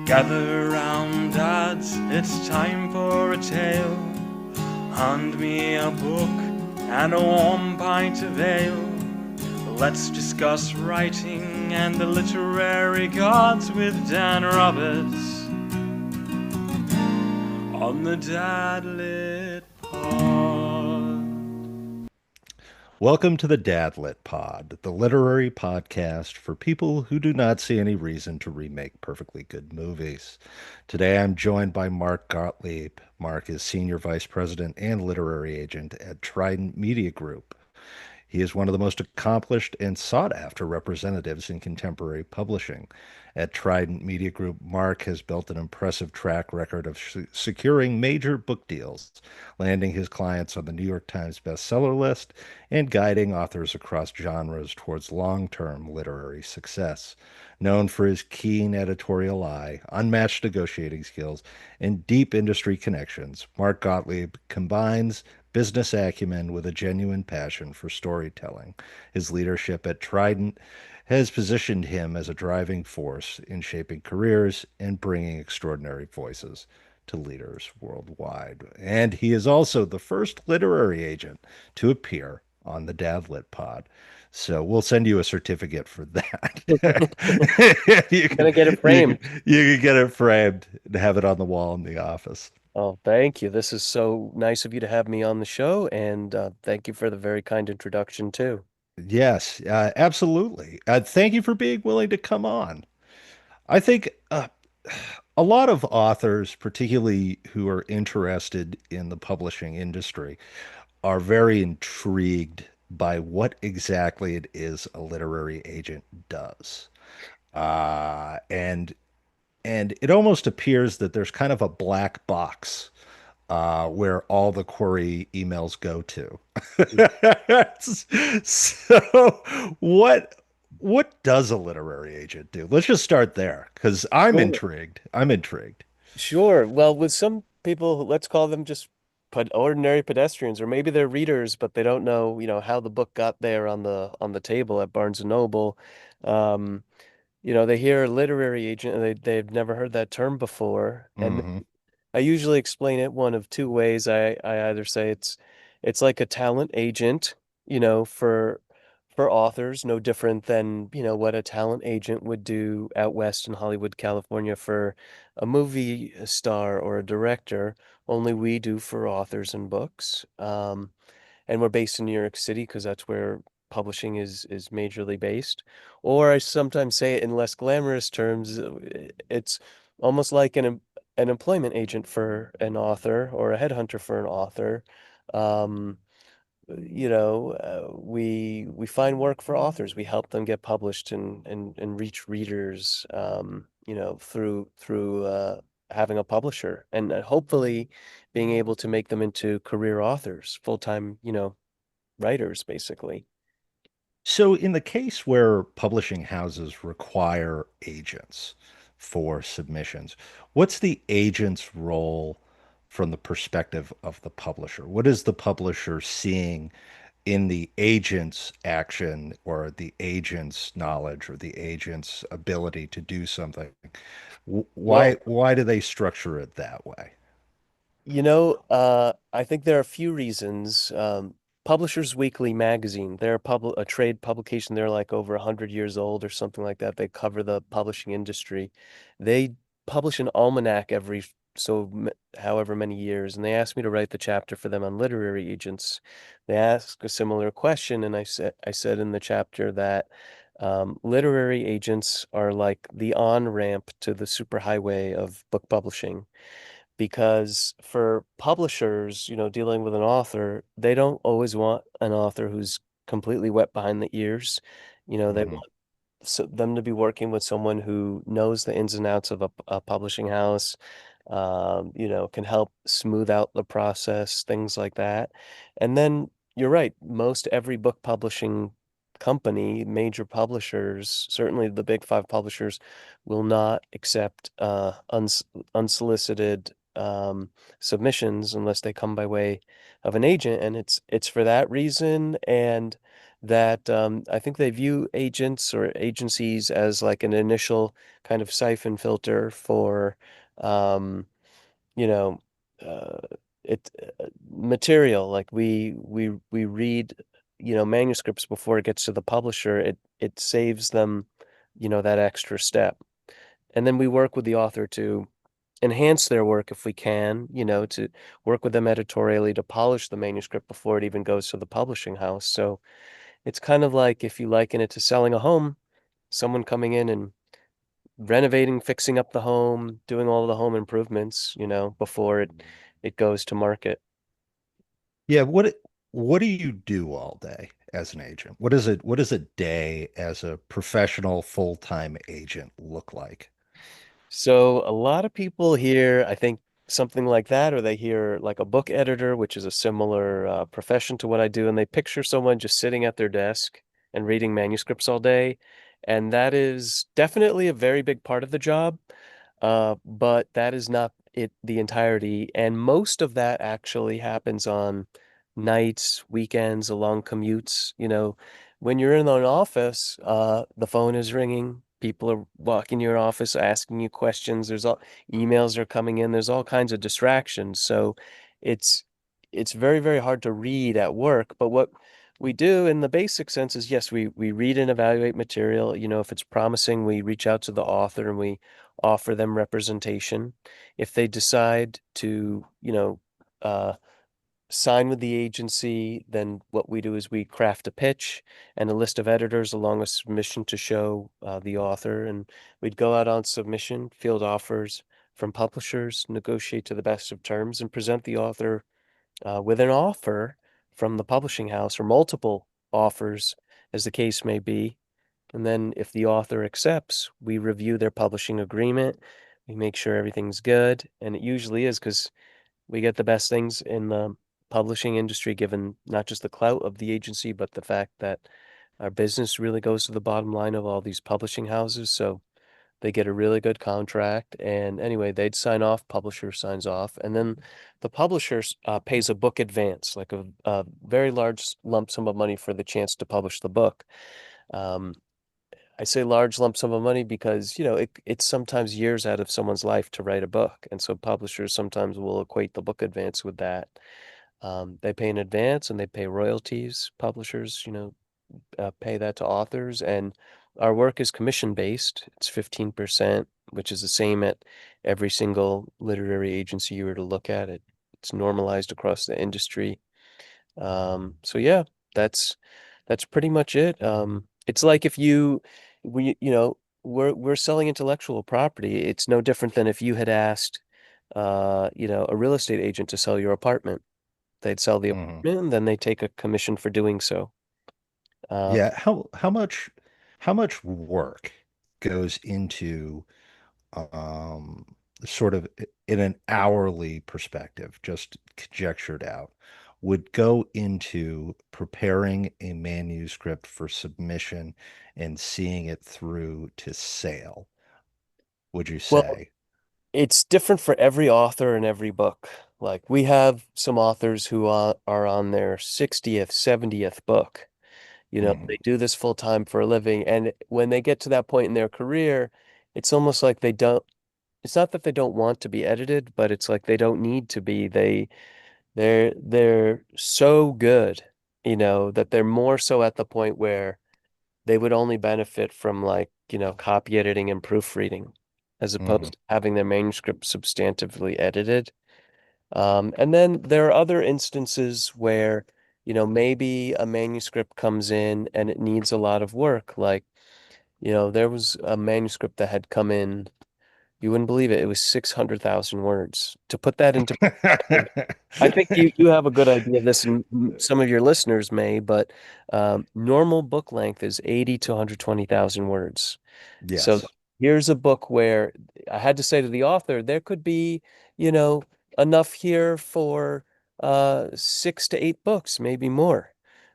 Gather round, dads, it's time for a tale. Hand me a book and a warm pint of ale. Let's discuss writing and the literary gods with Dan Roberts on the Dadlit Pod. Welcome to the Dadlit Pod, the literary podcast for people who do not see any reason to remake perfectly good movies. Today I'm joined by Mark Gottlieb. Mark is Senior Vice President and Literary Agent at Trident Media Group. He is one of the most accomplished and sought after representatives in contemporary publishing. At Trident Media Group, Mark has built an impressive track record of securing major book deals, landing his clients on the New York Times bestseller list, and guiding authors across genres towards long term literary success. Known for his keen editorial eye, unmatched negotiating skills, and deep industry connections, Mark Gottlieb combines business acumen with a genuine passion for storytelling. His leadership at Trident has positioned him as a driving force in shaping careers and bringing extraordinary voices to leaders worldwide. And he is also the first literary agent to appear on the Dadlit Pod. So we'll send you a certificate for that. you I'm can gonna get it you can framed. you can get it framed and have it on the wall in the office. Oh, thank you. This is so nice of you to have me on the show, and thank you for the very kind introduction too. Yes, absolutely. Thank you for being willing to come on. I think a lot of authors, particularly who are interested in the publishing industry, are very intrigued by what exactly it is a literary agent does. Uh, and and it almost appears that there's kind of a black box where all the query emails go to. So, what what does a literary agent do? Let's just start there because I'm Sure. intrigued. I'm intrigued. Sure. Well, with some people, let's call them just ordinary pedestrians, or maybe they're readers, but they don't know, how the book got there on the table at Barnes and Noble. Um, they hear literary agent and they've never heard that term before, and Hmm. I usually explain it one of two ways. I either say it's like a talent agent, for authors, no different than, what a talent agent would do out west in Hollywood, California for a movie star or a director. Only we do for authors and books. And we're based in New York City because that's where publishing is majorly based. Or I sometimes say it in less glamorous terms, it's almost like an employment agent for an author or a headhunter for an author. Um, we find work for authors. We help them get published and reach readers, through having a publisher and hopefully being able to make them into career authors, full-time, writers, basically. So, in the case where publishing houses require agents for submissions, what's the agent's role from the perspective of the publisher? What is the publisher seeing in the agent's action or the agent's knowledge or the agent's ability to do something? Well, Why do they structure it that way? I think there are a few reasons. Publishers Weekly magazine, they're a trade publication. They're like over 100 years old or something like that. They cover the publishing industry. They publish an almanac every however many years, and they asked me to write the chapter for them on literary agents. They asked a similar question, and I said in the chapter that literary agents are like the on-ramp to the superhighway of book publishing, because for publishers, dealing with an author, they don't always want an author who's completely wet behind the ears. They Hmm. want them to be working with someone who knows the ins and outs of a publishing house, can help smooth out the process, things like that. And then you're right, most every book publishing company, major publishers, certainly the big five publishers, will not accept unsolicited submissions unless they come by way of an agent, and it's for that reason. And that I think they view agents or agencies as like an initial kind of siphon filter for um, you know, uh, it material. Like we read, manuscripts before it gets to the publisher. It saves them, that extra step. And then we work with the author to enhance their work if we can, to work with them editorially to polish the manuscript before it even goes to the publishing house. So it's kind of like if you liken it to selling a home, someone coming in and renovating, fixing up the home, doing all the home improvements, before it goes to market. Yeah, what do you do all day as an agent? What does a day as a professional full-time agent look like? So a lot of people hear, I think, something like that, or they hear like a book editor, which is a similar profession to what I do, and they picture someone just sitting at their desk and reading manuscripts all day. And that is definitely a very big part of the job, but that is not it the entirety. And most of that actually happens on nights, weekends, along commutes. When you're in an office, the phone is ringing. People are walking your office asking you questions. There's all emails are coming in. There's all kinds of distractions. So it's it's very, very hard to read at work. But what we do in the basic sense is yes, we read and evaluate material. If it's promising, we reach out to the author and we offer them representation. If they decide to, sign with the agency, then what we do is we craft a pitch and a list of editors along with submission to show the author. And we'd go out on submission, field offers from publishers, negotiate to the best of terms, and present the author with an offer from the publishing house or multiple offers, as the case may be. And then if the author accepts, we review their publishing agreement. We make sure everything's good. And it usually is because we get the best things in the publishing industry, given not just the clout of the agency, but the fact that our business really goes to the bottom line of all these publishing houses. So they get a really good contract. And anyway, they'd sign off, publisher signs off, and then the publisher pays a book advance, like a very large lump sum of money for the chance to publish the book. Um, I say large lump sum of money because, it's sometimes years out of someone's life to write a book. And so publishers sometimes will equate the book advance with that. They pay in advance and they pay royalties. Publishers, pay that to authors. And our work is commission based. It's 15%, which is the same at every single literary agency you were to look at it. It's normalized across the industry. So yeah, that's that's pretty much it. It's like if we're selling intellectual property. It's no different than if you had asked, a real estate agent to sell your apartment. They'd sell the Mhm. apartment and then they take a commission for doing so. Uh, Yeah, how much work goes into um sort of in an hourly perspective, just conjectured out, would go into preparing a manuscript for submission and seeing it through to sale, would you well, say? it's different for every author and every book. Like we have some authors who are on their 60th, 70th book. They Mhm. do this full time for a living. And when they get to that point in their career, it's almost like it's not that they don't want to be edited, but it's like they don't need to be. They're so good, that they're more so at the point where they would only benefit from like, copy editing and proofreading as Mhm. opposed to having their manuscript substantively edited. And then there are other instances where, maybe a manuscript comes in and it needs a lot of work. Like, there was a manuscript that had come in, you wouldn't believe it, it was 600,000 words. To put that into perspective, I think you have a good idea of this, and some of your listeners may, but normal book length is 80 to 120,000 words. So Yes. here's a book where I had to say to the author, there could be, you know, enough here for 6 to 8 books, maybe more.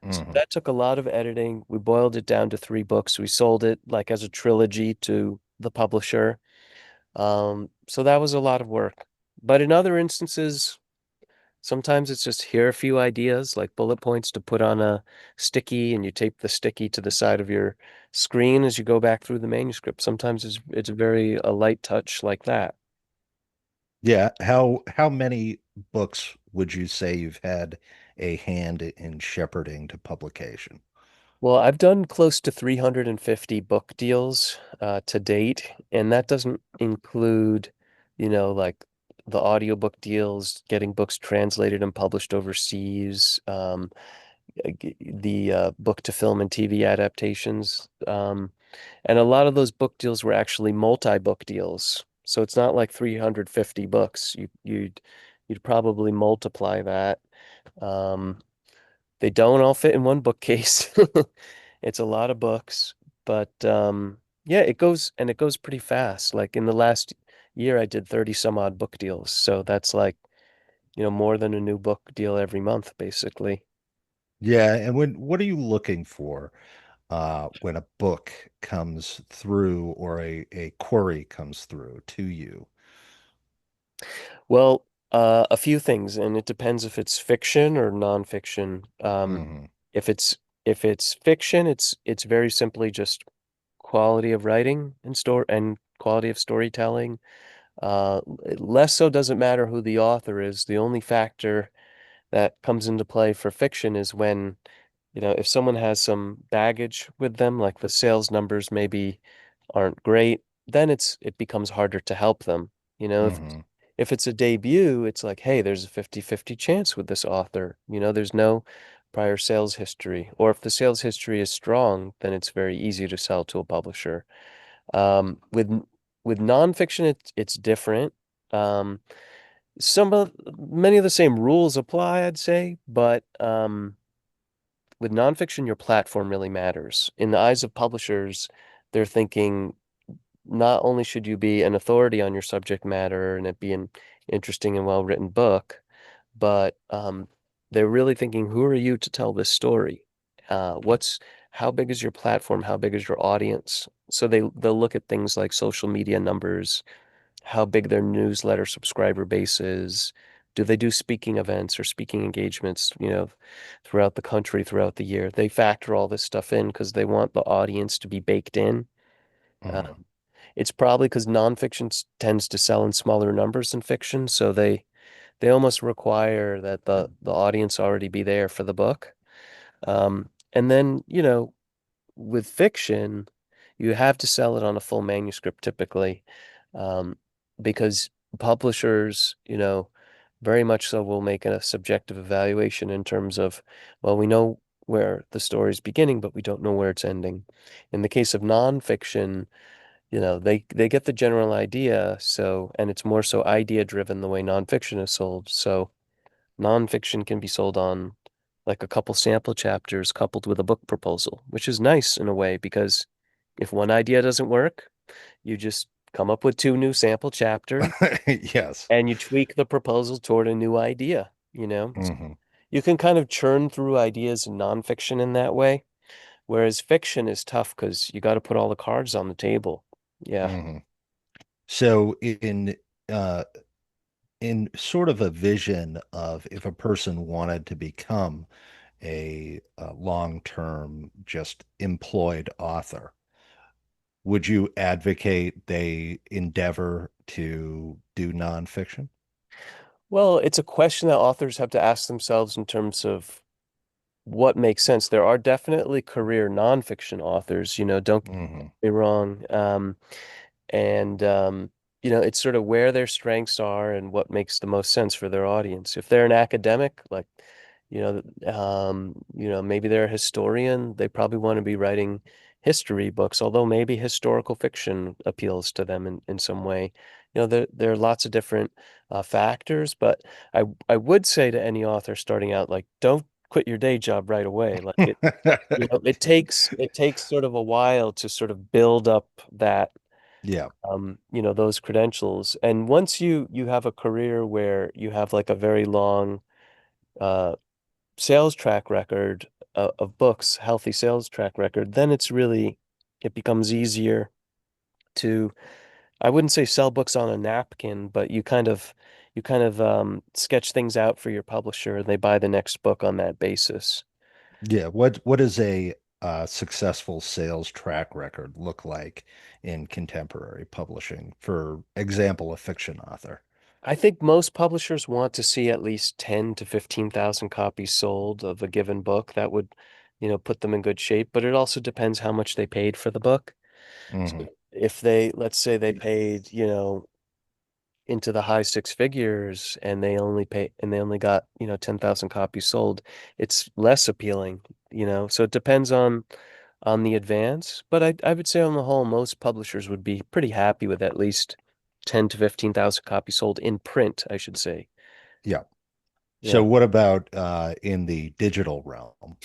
So Mhm. that took a lot of editing. We boiled it down to 3 books. We sold it like as a trilogy to the publisher. So that was a lot of work. But in other instances, Sometimes it's just here are a few ideas, like bullet points to put on a sticky, and you tape the sticky to the side of your screen as you go back through the manuscript. Sometimes it's very a light touch like that. Yeah, how many books would you say you've had a hand in shepherding to publication? Well, I've done close to 350 book deals to date, and that doesn't include, like the audiobook deals, getting books translated and published overseas, the book to film and TV adaptations. And a lot of those book deals were actually multi-book deals. So it's not like 350 books. You'd probably multiply that. Um, they don't all fit in one bookcase. It's a lot of books, but yeah, it goes pretty fast. Like in the last year, I did 30 some odd book deals. So that's like, more than a new book deal every month, basically. Yeah, and what are you looking for when a book comes through or a query comes through to you? Well, a few things, and it depends if it's fiction or nonfiction. Hmm. If it's if it's fiction, it's very simply just quality of writing and quality of storytelling. Less so doesn't matter who the author is. The only factor that comes into play for fiction is when, if someone has some baggage with them, like the sales numbers maybe aren't great, then it becomes harder to help them. Hmm. If it's a debut, it's like, hey, there's a 50-50 chance with this author. There's no prior sales history. Or if the sales history is strong, then it's very easy to sell to a publisher. With nonfiction, it's different. Um, Many of the same rules apply, I'd say, but with nonfiction, your platform really matters. In the eyes of publishers, they're thinking not only should you be an authority on your subject matter and it be an interesting and well-written book, but they're really thinking, who are you to tell this story? How big is your platform? How big is your audience? So they'll look at things like social media numbers, how big their newsletter subscriber base is. Do they do speaking events or speaking engagements, throughout the country, throughout the year? They factor all this stuff in because they want the audience to be baked in. Uh, Hmm. it's probably because nonfiction tends to sell in smaller numbers than fiction, so they almost require that the audience already be there for the book. And then, with fiction, you have to sell it on a full manuscript typically, um, because publishers, very much so will make a subjective evaluation in terms of, well, we know where the story's beginning, but we don't know where it's ending. In the case of nonfiction, they get the general idea, and it's more so idea driven the way nonfiction is sold. So nonfiction can be sold on like a couple sample chapters coupled with a book proposal, which is nice in a way because if one idea doesn't work, you just come up with two new sample chapters Yes. and you tweak the proposal toward a new idea. Hmm. You can kind of churn through ideas in nonfiction in that way, whereas fiction is tough because you got to put all the cards on the table. Yeah. Hmm. So uh in sort of a vision of if a person wanted to become a long-term just employed author, would you advocate they endeavor to do nonfiction? Well, it's a question that authors have to ask themselves in terms of what makes sense. There are definitely career nonfiction authors, don't get Hmm. me wrong. And it's sort of where their strengths are and what makes the most sense for their audience. If they're an academic, like, maybe they're a historian, they probably want to be writing history books, although maybe historical fiction appeals to them in some way. There are lots of different factors, but I would say to any author starting out, like, don't quit your day job right away. Like it takes sort of a while to sort of build up that Yeah. those credentials. And once you have a career where you have like a very long uh, sales track record of books, healthy sales track record, then it becomes easier to, I wouldn't say sell books on a napkin, but you kind of sketch things out for your publisher and they buy the next book on that basis. Yeah, what does a successful sales track record look like in contemporary publishing? For example, a fiction author. I think most publishers want to see at least 10 to 15,000 copies sold of a given book. That would, put them in good shape, but it also depends how much they paid for the book. Hmm. So if they, let's say they paid, into the high six figures and they only got, 10,000 copies sold, it's less appealing, So it depends on the advance, but I would say on the whole, most publishers would be pretty happy with at least 10 to 15,000 copies sold in print, I should say. Yeah. So Yeah. what about in the digital realm?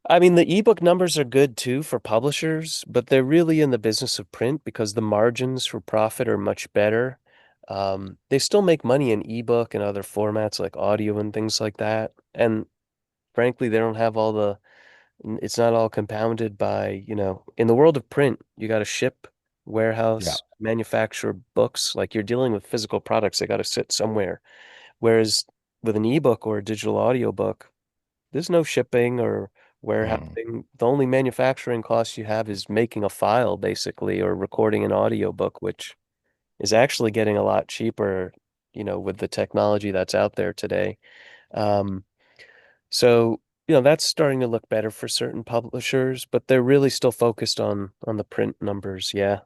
I mean, the ebook numbers are good too for publishers, but they're really in the business of print because the margins for profit are much better. They still make money in ebook and other formats like audio and things like that. And frankly, they don't have it's not all compounded by, in the world of print, you got to ship, Yeah. warehouse, manufacture books. Like you're dealing with physical products, they got to sit somewhere. Whereas with an ebook or a digital audio book, there's no shipping or Hmm. warehousing. The only manufacturing cost you have is making a file, basically, or recording an audiobook, which is actually getting a lot cheaper, with the technology that's out there today. Um, so, that's starting to look better for certain publishers, but they're really still focused on the print numbers. Yeah.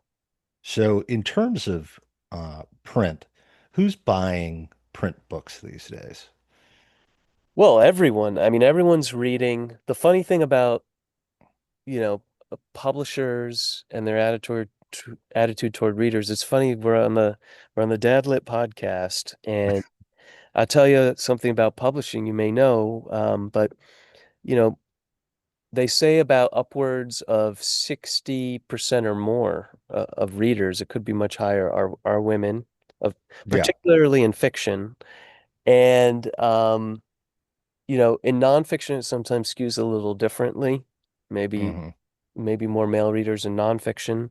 So in terms of print, who's buying print books these days? Well, everyone, I mean, everyone's reading. The funny thing about, publishers and their attitude toward readers, it's funny, we're on the Dad Lit podcast, and I'll tell you something about publishing you may know, but you know, they say about upwards of 60% or more of readers, it could be much higher, are women, of Yeah. particularly in fiction. And in nonfiction, it sometimes skews a little differently. Maybe Hmm. maybe more male readers in nonfiction.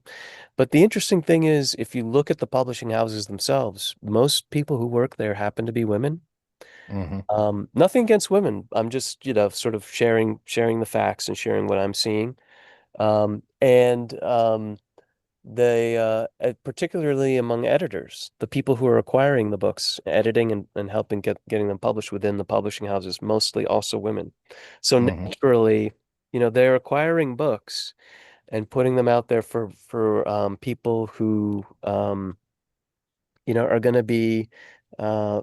But the interesting thing is, if you look at the publishing houses themselves, most people who work there happen to be women. Hmm. Nothing against women. I'm just, sort of sharing the facts and sharing what I'm seeing. And they particularly among editors, the people who are acquiring the books, editing and helping getting them published within the publishing houses, mostly also women. So Hmm. naturally, they're acquiring books and putting them out there for people who are going to be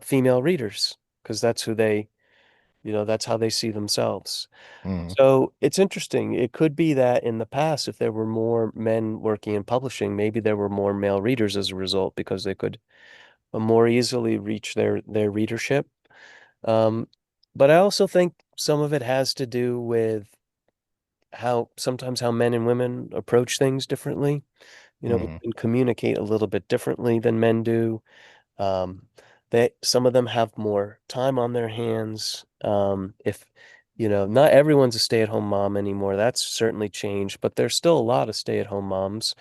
female readers because that's who that's how they see themselves. Hmm. So it's interesting. It could be that in the past, if there were more men working in publishing, maybe there were more male readers as a result because they could more easily reach their readership. Um, but I also think some of it has to do with how men and women approach things differently. Hmm. Women communicate a little bit differently than men do. Um, some of them have more time on their hands. If not everyone's a stay-at-home mom anymore. That's certainly changed, but there's still a lot of stay-at-home moms.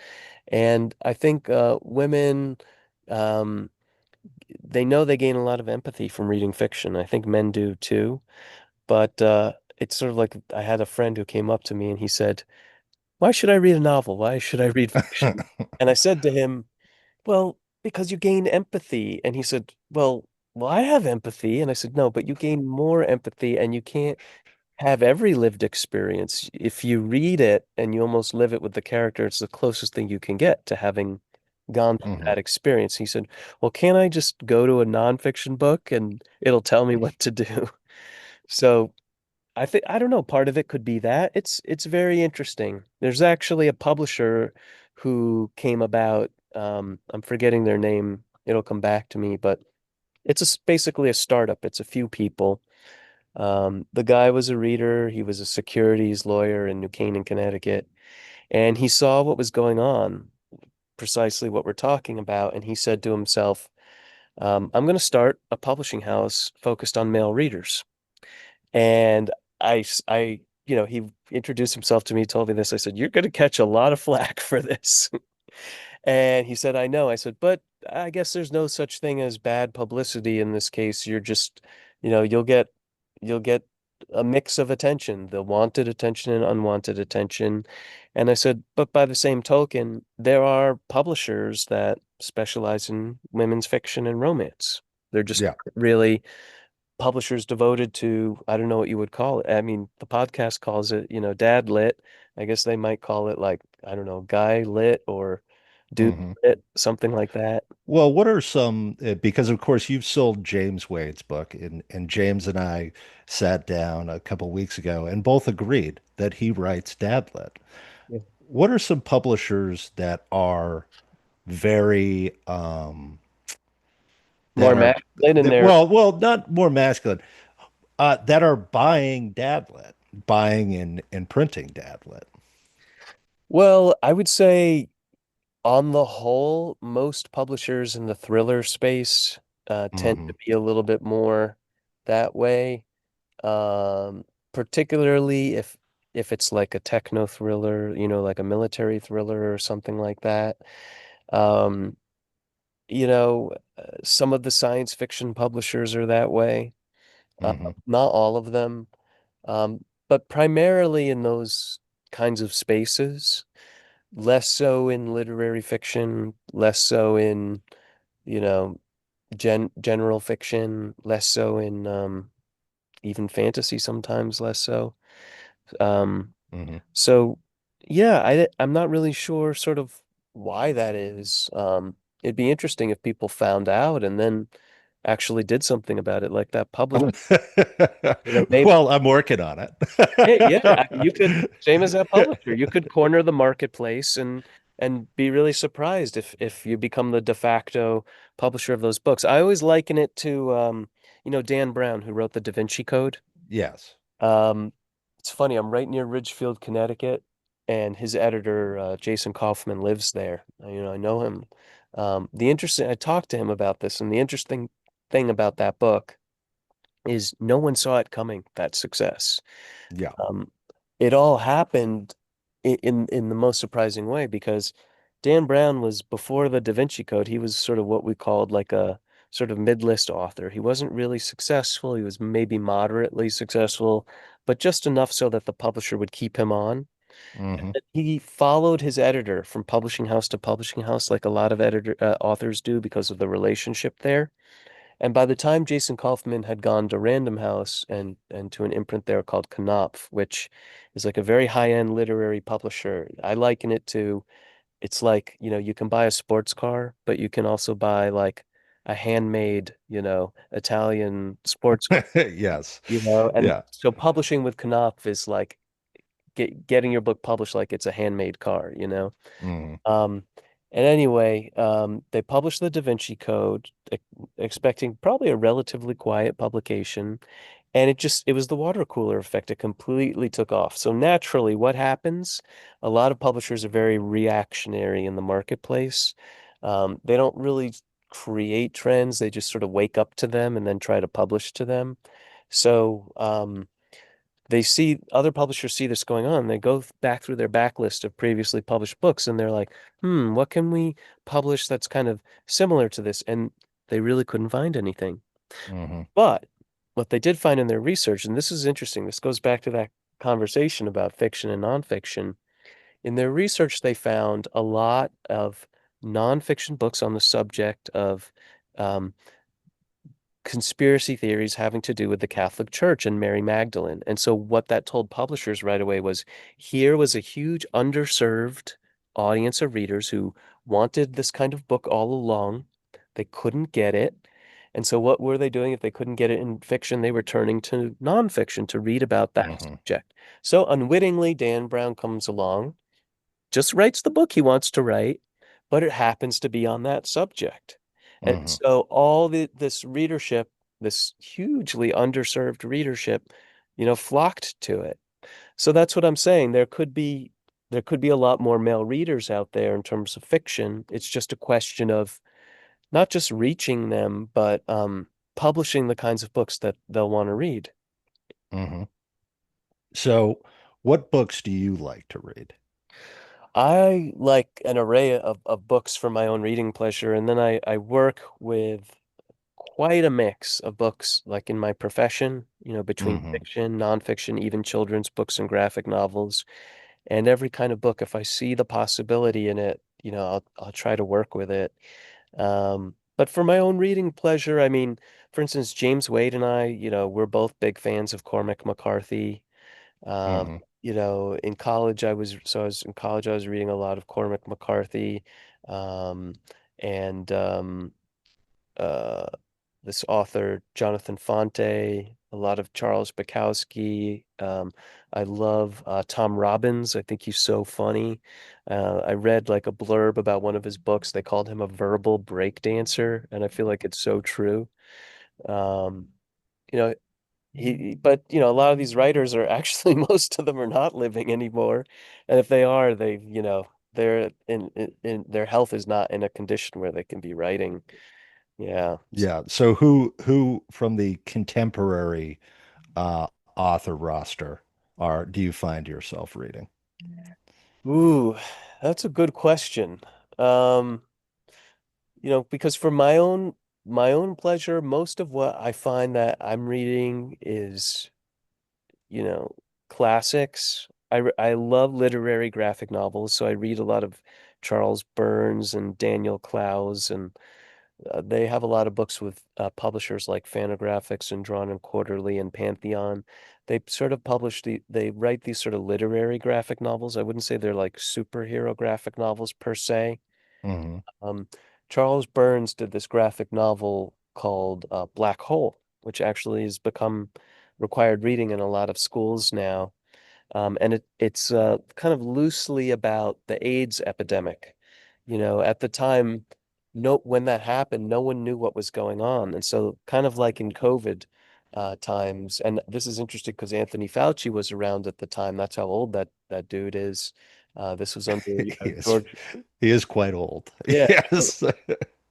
And I think women, um, they know they gain a lot of empathy from reading fiction. I think men do too. But it's sort of like I had a friend who came up to me and he said, "Why should I read a novel? Why should I read fiction?" And I said to him, well, because you gain empathy. And he said, well, I have empathy. And I said, no, but you gain more empathy and you can't have every lived experience. If you read it and you almost live it with the character, it's the closest thing you can get to having gone through Hmm. that experience. He said, well, can't I just go to a nonfiction book and it'll tell me what to do? So I don't know, part of it could be that. It's very interesting. There's actually a publisher who came about, I'm forgetting their name. It'll come back to me, but it's basically a startup. It's a few people. The guy was a reader. He was a securities lawyer in New Canaan, Connecticut, and he saw what was going on, precisely what we're talking about, and he said to himself, I'm going to start a publishing house focused on male readers. And he introduced himself to me, told me this. I said, "You're going to catch a lot of flack for this." And he said, "I know." I said, "But I guess there's no such thing as bad publicity in this case. You're just, you'll get a mix of attention, the wanted attention and unwanted attention. And I said, but by the same token, there are publishers that specialize in women's fiction and romance. They're just Yeah. really publishers devoted to, I don't know what you would call it. I mean, the podcast calls it, dad lit. I guess they might call it like, I don't know, guy lit or dude Hmm. lit, something like that. Well, what are some, because of course you've sold James Wade's book, and James and I sat down a couple weeks ago and both agreed that he writes Dadlet. Yeah. What are some publishers that are very, More that are, masculine in that, their, well, not more masculine, that are buying Dadlet, buying and printing Dadlet? well, I would say on the whole, most publishers in the thriller space tend Hmm. to be a little bit more that way. Um, Particularly if it's like a techno thriller, like a military thriller or something like that. Um, some of the science fiction publishers are that way. Hmm. Not all of them, but primarily in those kinds of spaces. Less so in literary fiction, less so in, you know, general fiction, less so in even fantasy sometimes, less so. Um, Hmm. so yeah, I'm not really sure sort of why that is. It'd be interesting if people found out and then actually did something about it, like that publisher. Maybe Well, I'm working on yeah, it. you could same as that publisher. You could corner the marketplace and be really surprised if you become the de facto publisher of those books. I always liken it to Dan Brown, who wrote the Da Vinci Code. Yes. Um, it's funny, I'm right near Ridgefield, Connecticut, and his editor, Jason Kaufman, lives there. I know him. I talked to him about this, and the interesting thing about that book is no one saw it coming, that success. Yeah. Um, it all happened in the most surprising way because Dan Brown was before the Da Vinci Code. He was sort of what we called like a sort of mid-list author. He wasn't really successful. He was maybe moderately successful, but just enough so that the publisher would keep him on. Hmm. He followed his editor from publishing house to publishing house, like a lot of editor authors do because of the relationship there. And by the time Jason Kaufman had gone to Random House and to an imprint there called Knopf, which is like a very high-end literary publisher, I liken it to it's like, you can buy a sports car, but you can also buy like a handmade, Italian sports car, Yes. and Yeah. so publishing with Knopf is like getting your book published like it's a handmade car. Hmm. Um, and anyway, they published the Da Vinci Code, expecting probably a relatively quiet publication. And it was the water cooler effect. It completely took off. So naturally, what happens? A lot of publishers are very reactionary in the marketplace. They don't really create trends. They just sort of wake up to them and then try to publish to them. So, they see other publishers see this going on. They go back through their backlist of previously published books and they're like, what can we publish that's kind of similar to this? And they really couldn't find anything. Hmm. But what they did find in their research, and this is interesting, this goes back to that conversation about fiction and nonfiction. In their research, they found a lot of nonfiction books on the subject of um, conspiracy theories having to do with the Catholic Church and Mary Magdalene. And so what that told publishers right away was here was a huge underserved audience of readers who wanted this kind of book all along. They couldn't get it. And so what were they doing if they couldn't get it in fiction? They were turning to nonfiction to read about that Hmm. subject. So unwittingly, Dan Brown comes along, just writes the book he wants to write, but it happens to be on that subject. And Hmm. so this readership, this hugely underserved readership, flocked to it. So that's what I'm saying. There could be a lot more male readers out there in terms of fiction. It's just a question of not just reaching them, but publishing the kinds of books that they'll want to read. Hmm. So, what books do you like to read? I like an array of books for my own reading pleasure, and then I work with quite a mix of books, like in my profession, between Hmm. fiction, nonfiction, even children's books and graphic novels, and every kind of book. If I see the possibility in it, I'll try to work with it. But for my own reading pleasure, I mean, for instance, James Wade and I, we're both big fans of Cormac McCarthy. Um, Hmm. in college, I was in college, I was reading a lot of Cormac McCarthy, um, and uh, this author, Jonathan Fonte, a lot of Charles Bukowski. I love Tom Robbins. I think he's so funny. I read like a blurb about one of his books. They called him a verbal breakdancer, and I feel like it's so true. Um, you know, but a lot of these writers are actually most of them are not living anymore, and if they are, they're in their health is not in a condition where they can be writing. Yeah. Yeah. So who from the contemporary uh, author roster are do you find yourself reading? Ooh, that's a good question. Um, because for my own pleasure, most of what I find that I'm reading is, you know, classics. I love literary graphic novels, so I read a lot of Charles Burns and Daniel Clowes, and they have a lot of books with publishers like Fantagraphics and Drawn and Quarterly and Pantheon. They sort of they write these sort of literary graphic novels. I wouldn't say they're like superhero graphic novels per se. Hmm. Um, Charles Burns did this graphic novel called Black Hole, which actually has become required reading in a lot of schools now. And it's kind of loosely about the AIDS epidemic. At the time, no, when that happened, no one knew what was going on. And so kind of like in COVID times, and this is interesting because Anthony Fauci was around at the time. That's how old that dude is. This was under He is George, he is quite old. yeah, Yes.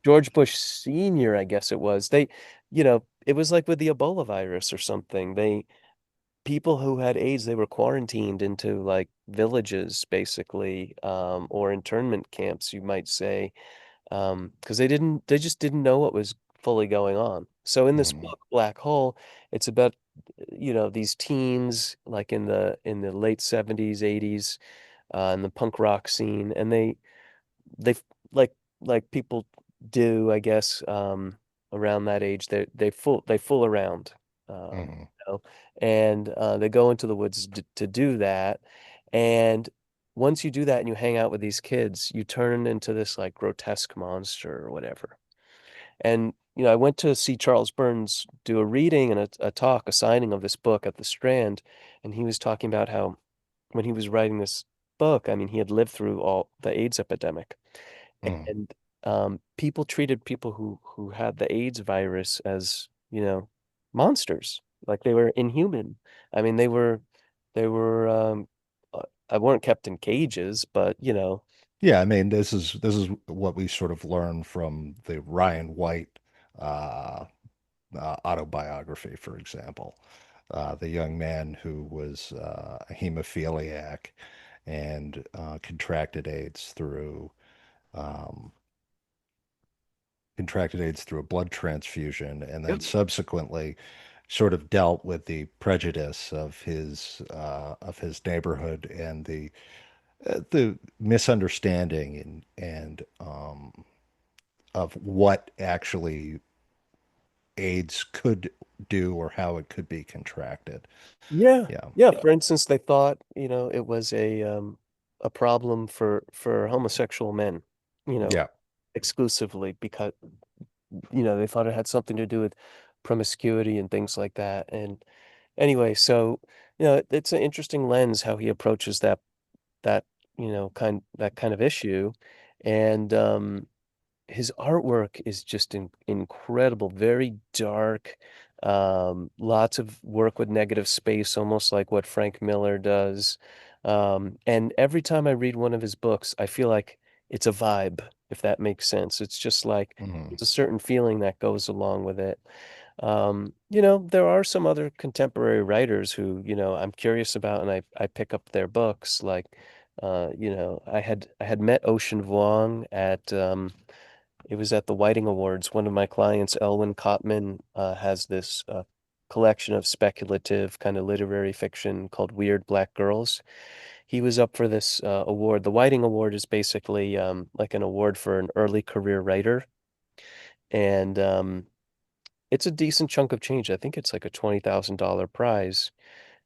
George Bush Sr., I guess it was. It was like with the Ebola virus or something. People who had AIDS, they were quarantined into like villages, basically, or internment camps, you might say, because they just didn't know what was fully going on. So in this Mhm. book, Black Hole, it's about, these teens, like in the late 70s, 80s, in the punk rock scene, and they like people do, I guess, around that age. They fool around, Mhm. and they go into the woods to do that. And once you do that and you hang out with these kids, you turn into this like grotesque monster or whatever. And I went to see Charles Burns do a reading and a talk, a signing of this book at the Strand, and he was talking about how when he was writing this book, I mean, he had lived through all the AIDS epidemic, Mhm. and people treated people who had the AIDS virus as, monsters, like they were inhuman. I mean, they were I weren't kept in cages, but Yeah, I mean, this is what we sort of learn from the Ryan White uh, autobiography, for example. The young man who was a hemophiliac and um, contracted AIDS through a blood transfusion, and then Yep. subsequently sort of dealt with the prejudice of his neighborhood and the misunderstanding and of what actually AIDS could do or how it could be contracted. Yeah. Yeah. Yeah. For instance, they thought, it was a problem for homosexual men, you know, Yeah. exclusively because, they thought it had something to do with promiscuity and things like that. And anyway, so, it's an interesting lens how he approaches that, that kind of issue. And his artwork is just incredible, very dark. Lots of work with negative space, almost like what Frank Miller does. And every time I read one of his books, I feel like it's a vibe, if that makes sense. It's just like Hmm. there's a certain feeling that goes along with it. There are some other contemporary writers who, I'm curious about, and I pick up their books, like I had met Ocean Vuong at it was at the Whiting Awards. One of my clients, Elwyn Cotman, has this collection of speculative kind of literary fiction called Weird Black Girls. He was up for this award. The Whiting Award is basically like an award for an early career writer, and it's a decent chunk of change. I think it's like a $20,000 prize.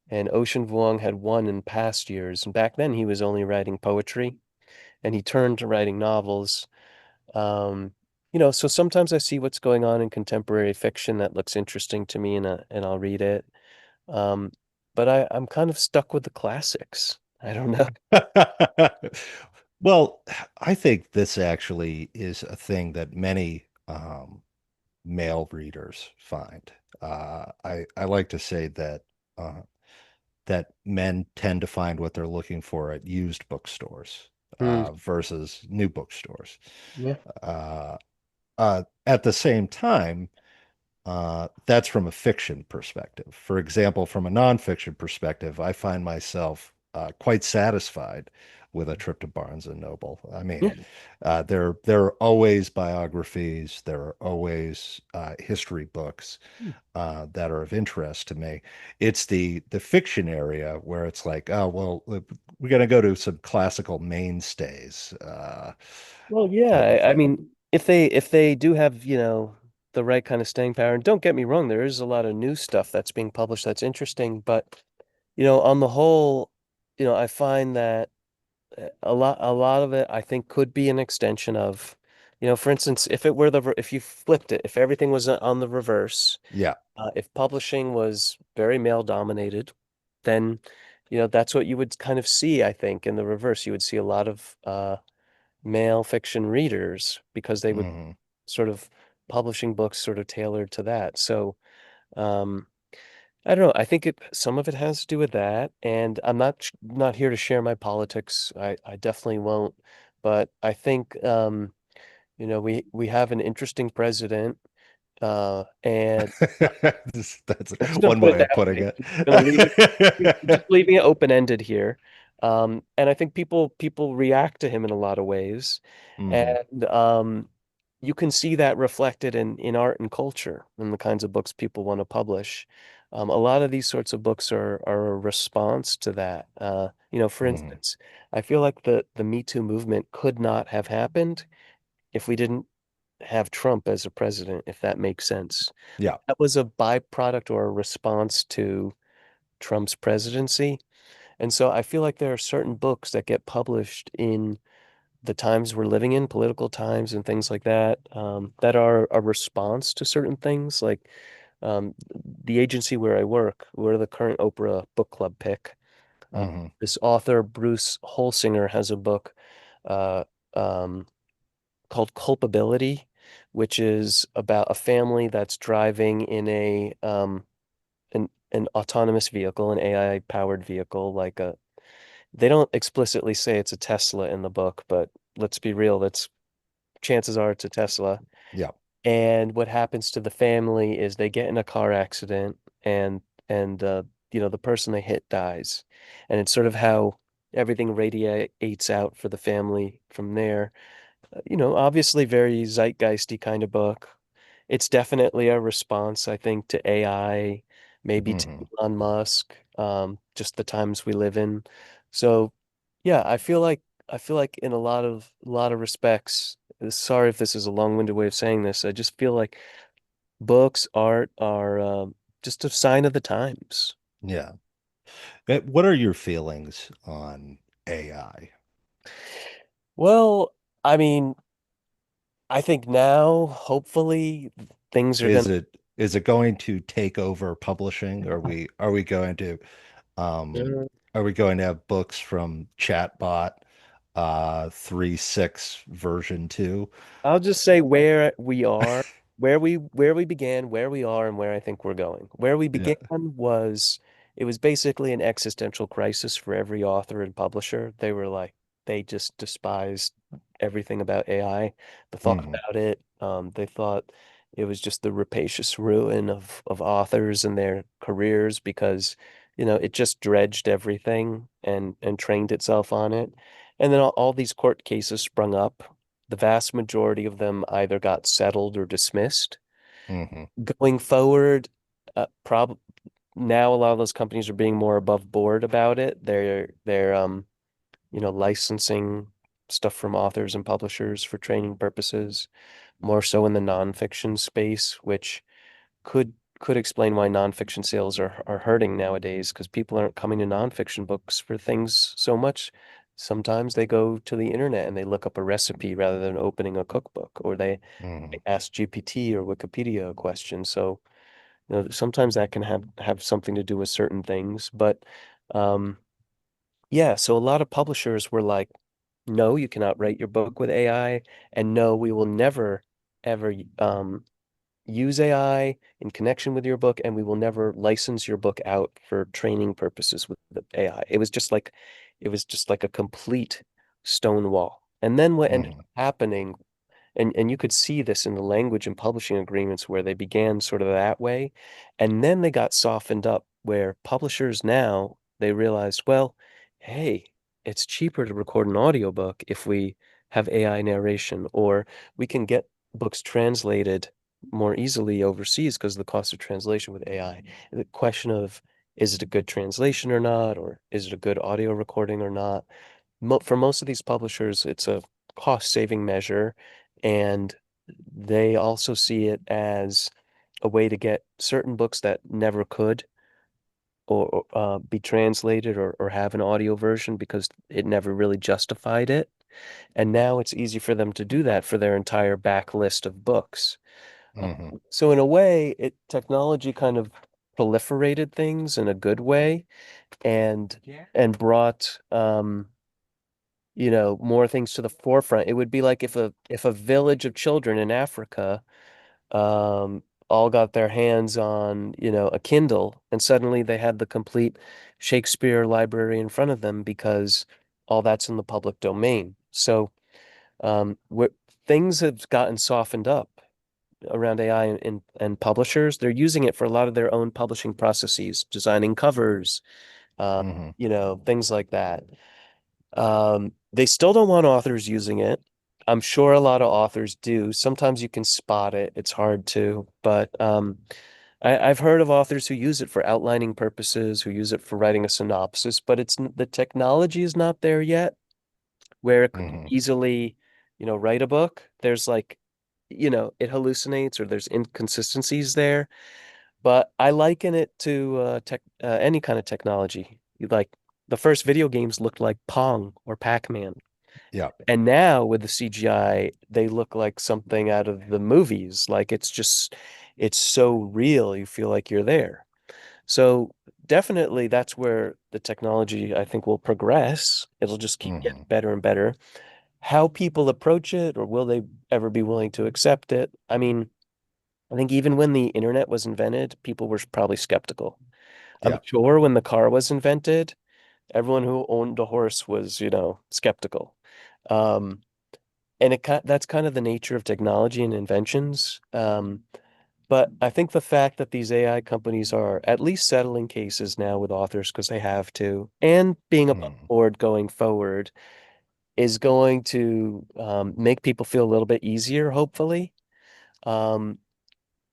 And Ocean Vuong had won in past years. And back then he was only writing poetry, and he turned to writing novels. Um, so sometimes I see what's going on in contemporary fiction that looks interesting to me, and I'll read it. Um, but I'm kind of stuck with the classics. I don't know. Well, I think this actually is a thing that many male readers find. I like to say that that men tend to find what they're looking for at used bookstores Hmm. versus new bookstores. Yeah. Uh, at the same time, that's from a fiction perspective. For example, from a nonfiction perspective, I find myself quite satisfied with a trip to Barnes and Noble. I Yeah. mean, there are always biographies, there are always history books that are of interest to me. It's the fiction area where it's like, oh well, we're going to go to some classical mainstays Well, yeah. type of I thing. mean, if they do have, the right kind of staying power, and don't get me wrong, there is a lot of new stuff that's being published that's interesting, but on the whole, I find that a lot of it I think could be an extension of, for instance, if you flipped it, if everything was on the reverse, Yeah. if publishing was very male dominated, then that's what you would kind of see, I think, in the reverse. You would see a lot of male fiction readers because they would Hmm. sort of publishing books sort of tailored to that. So, um, I don't know. I think some of it has to do with that, and I'm not here to share my politics. I definitely won't. But I think we have an interesting president, and That's I'm just gonna one put it way of that putting way. it. I'm just gonna leave it. I'm just leaving it open-ended here. And I think people react to him in a lot of ways, Hmm. and you can see that reflected in art and culture and the kinds of books people want to publish. A lot of these sorts of books are a response to that. For Hmm. instance, I feel like the Me Too movement could not have happened if we didn't have Trump as a president, if that makes sense. Yeah. That was a byproduct or a response to Trump's presidency. And so I feel like there are certain books that get published in the times we're living in, political times and things like that, that are a response to certain things. Like the agency where I work, we're the current Oprah book club pick. Hmm. This author, Bruce Holsinger, has a book uh, um, called Culpability, which is about a family that's driving in an autonomous vehicle, an AI powered vehicle, they don't explicitly say it's a Tesla in the book, but let's be real, that's chances are it's a Tesla. Yeah. And what happens to the family is they get in a car accident, and the person they hit dies. And it's sort of how everything radiates out for the family from there. Obviously very zeitgeisty kind of book. It's definitely a response, I think, to AI, maybe to Hmm. Elon Musk, just the times we live in. So, yeah, I feel like in a lot of respects, sorry if this is a long-winded way of saying this, I just feel like books, art are just a sign of the times. Yeah. What are your feelings on AI? Well, I mean, I think now, hopefully, things are Is gonna. it going to take over publishing? Um, are we going to have books from Chatbot 3.6 version 2? I'll just say where we are, where we began, where we are, and where I think we're going. Where we Yeah. began was it was basically an existential crisis for every author and publisher. They just despised everything about AI, the thought Hmm. about it. They thought it was just the rapacious ruin of authors and their careers because it just dredged everything and trained itself on it. And then all these court cases sprung up. The vast majority of them either got settled or dismissed. Hmm. Going forward, prob now a lot of those companies are being more above board about it. They're licensing stuff from authors and publishers for training purposes, more so in the nonfiction space, which could could explain why nonfiction sales are hurting nowadays because people aren't coming to nonfiction books for things so much. Sometimes they go to the internet and they look up a recipe rather than opening a cookbook, or they Hmm. ask GPT or Wikipedia a question. So, sometimes that can have something to do with certain things. But um, yeah, so a lot of publishers were like, no, you cannot write your book with AI, and no, we will never ever use AI in connection with your book, and we will never license your book out for training purposes with the AI. It was just like a complete stone wall. And then what ended Hmm. up happening, and you could see this in the language and publishing agreements where they began sort of that way, and then they got softened up where publishers now they realized, well, hey, it's cheaper to record an audiobook if we have AI narration, or we can get books translated more easily overseas because of the cost of translation with AI. The question of is it a good translation or not, or is it a good audio recording or not? For most of these publishers, it's a cost saving measure, and they also see it as a way to get certain books that never could or be translated or have an audio version because it never really justified it. And now it's easy for them to do that for their entire backlist of books. Hmm. So in a way, technology kind of proliferated things in a good way and and brought more things to the forefront. It would be like if a village of children in Africa all got their hands on, a Kindle, and suddenly they had the complete Shakespeare library in front of them because all that's in the public domain. So where things have gotten softened up around AI and publishers, they're using it for a lot of their own publishing processes, designing covers, Hmm. things like that. They still don't want authors using it. I'm sure a lot of authors do. Sometimes you can spot it. It's hard to, but I've heard of authors who use it for outlining purposes, who use it for writing a synopsis, but the technology is not there yet where it could Hmm. easily, write a book. There's like, it hallucinates or there's inconsistencies there. But I liken it to any kind of technology. Like the first video games looked like Pong or Pac-Man. Yeah. And now with the CGI, they look like something out of the movies. Like it's so real, you feel like you're there. So definitely that's where the technology, I think, will progress. It'll just keep Hmm. getting better and better. How people approach it, or will they ever be willing to accept it? I mean, I think even when the internet was invented, people were probably skeptical. I'm Yeah. sure when the car was invented, everyone who owned a horse was, skeptical. Um, and that's kind of the nature of technology and inventions. But I think the fact that these AI companies are at least settling cases now with authors because they have to, and being above Hmm. board going forward is going to make people feel a little bit easier, hopefully. Um,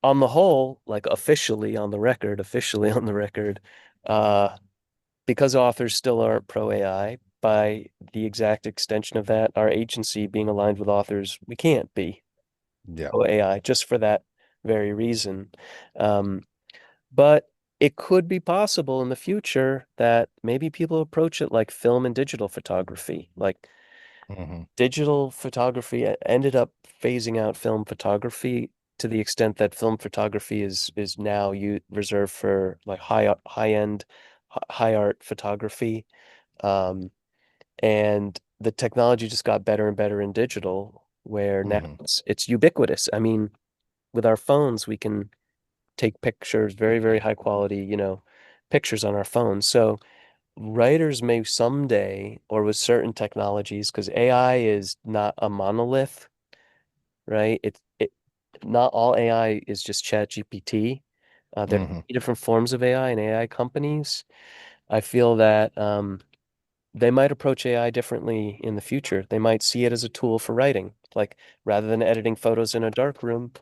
on the whole, like officially on the record, uh, because authors still aren't pro AI, by the exact extension of that, our agency being aligned with authors, we can't be Yeah. pro AI just for that very reason. Um, but it could be possible in the future that maybe people approach it like film and digital photography. Like Hmm. digital photography ended up phasing out film photography to the extent that film photography is now you reserved for like high end high art photography. Um, and the technology just got better and better in digital, where now Hmm. it's ubiquitous. I mean, with our phones, we can take pictures, very, very high quality, pictures on our phones. So writers may someday, or with certain technologies, because AI is not a monolith, right? Not all AI is just Chat GPT. There are Hmm. different forms of AI and AI companies. I feel that they might approach AI differently in the future. They might see it as a tool for writing, like rather than editing photos in a dark room,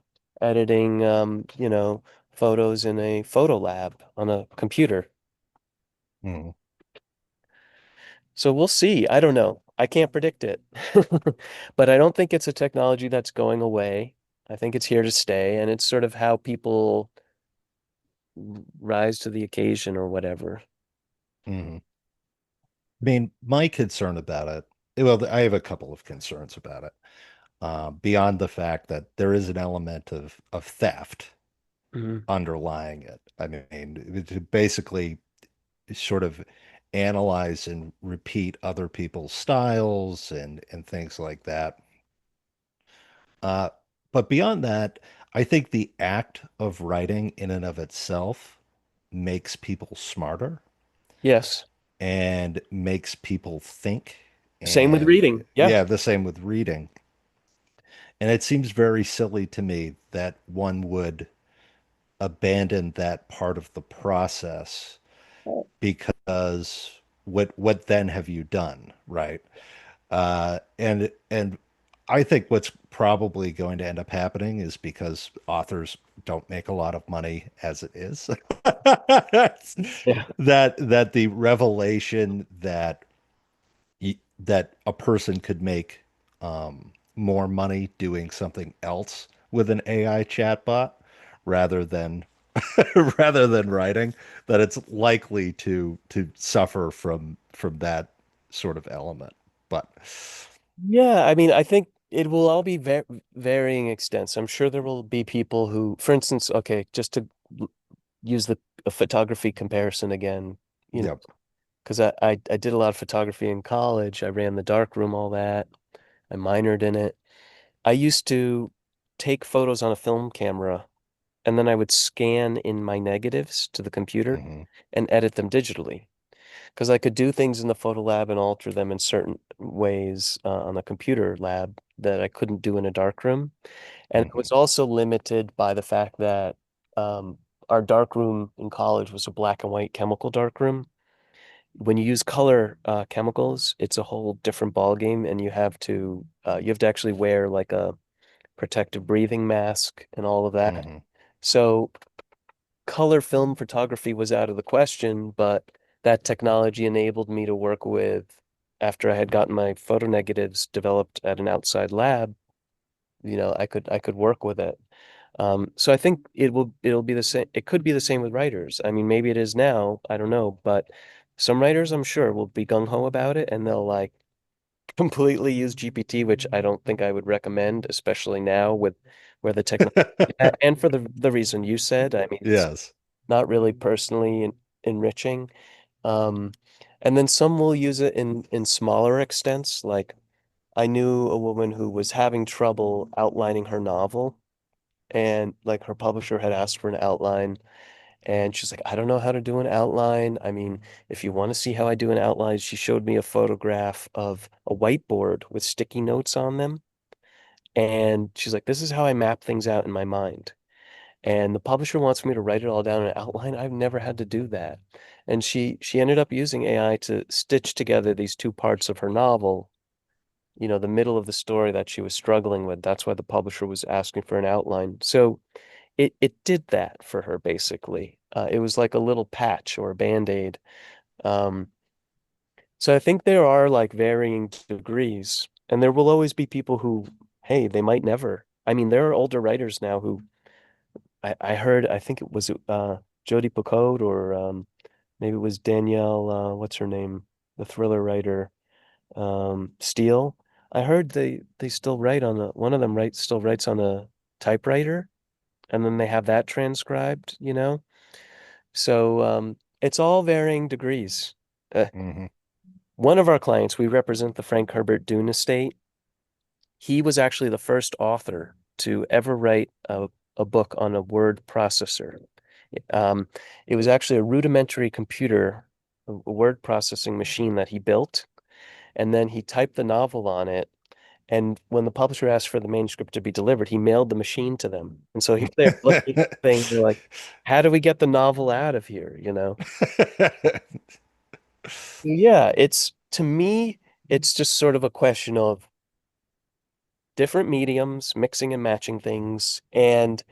editing, photos in a photo lab on a computer. Hmm. So we'll see. I don't know. I can't predict it. But I don't think it's a technology that's going away. I think it's here to stay, and it's sort of how people rise to the occasion or whatever. Hmm. I mean, my concern about it, well, I have a couple of concerns about it. Beyond the fact that there is an element of theft Mhm. underlying it. I mean, to basically sort of analyze and repeat other people's styles and things like that. Uh, but beyond that, I think the act of writing in and of itself makes people smarter Yes. and makes people think. Same with And reading. Yeah. yeah, the same with reading. And it seems very silly to me that one would abandon that part of the process because what then have you done, right? And I think what's probably going to end up happening is because authors don't make a lot of money as it is, Yeah. that the revelation that a person could make more money doing something else with an AI chatbot rather than rather than writing, that it's likely to suffer from that sort of element. But Yeah, I mean, I think it will all be varying extents. I'm sure there will be people who, for instance, okay, just to use the a photography comparison again, you know, yep. because I did a lot of photography in college. I ran the dark room, all that. I minored in it. I used to take photos on a film camera and then I would scan in my negatives to the computer Hmm. and edit them digitally. Because I could do things in the photo lab and alter them in certain ways on the computer lab that I couldn't do in a dark room. And it Hmm. was also limited by the fact that um, our dark room in college was a black and white chemical dark room. When you use color chemicals, it's a whole different ball game, and you have to actually wear like a protective breathing mask and all of that. Hmm. So color film photography was out of the question, but that technology enabled me to work with, after I had gotten my photo negatives developed at an outside lab, I could work with it. So I think it'll be the same. It could be the same with writers. I mean, maybe it is now. I don't know, but some writers, I'm sure, will be gung ho about it, and they'll like completely use GPT, which I don't think I would recommend, especially now with where the technology and for the reason you said. I mean, it's Yes. not really personally enriching. Um, and then some will use it in smaller extents. Like I knew a woman who was having trouble outlining her novel, and like her publisher had asked for an outline, and she's like, I don't know how to do an outline. I mean, if you want to see how I do an outline, she showed me a photograph of a whiteboard with sticky notes on them. And she's like, this is how I map things out in my mind. And the publisher wants me to write it all down in an outline. I've never had to do that. And she ended up using AI to stitch together these two parts of her novel, the middle of the story that she was struggling with. That's why the publisher was asking for an outline. So it did that for her basically. It was like a little patch or a band-aid. Um, so I think there are like varying degrees, and there will always be people who, hey, they might never. I mean, there are older writers now who I heard, I think it was Jodi Picoult or maybe it was Danielle, what's her name, the thriller writer, Steele. I heard they still write on one of them still writes on a typewriter, and then they have that transcribed. So it's all varying degrees. Hmm. One of our clients, we represent the Frank Herbert Dune estate. He was actually the first author to ever write a book on a word processor. Um, it was actually a rudimentary computer, a word processing machine that he built, and then he typed the novel on it, And when the publisher asked for the manuscript to be delivered, he mailed the machine to them. And so here they're looking at the thing, they're like, how do we get the novel out of here, you know? Yeah, it's to me, it's just sort of a question of different mediums, mixing and matching things. And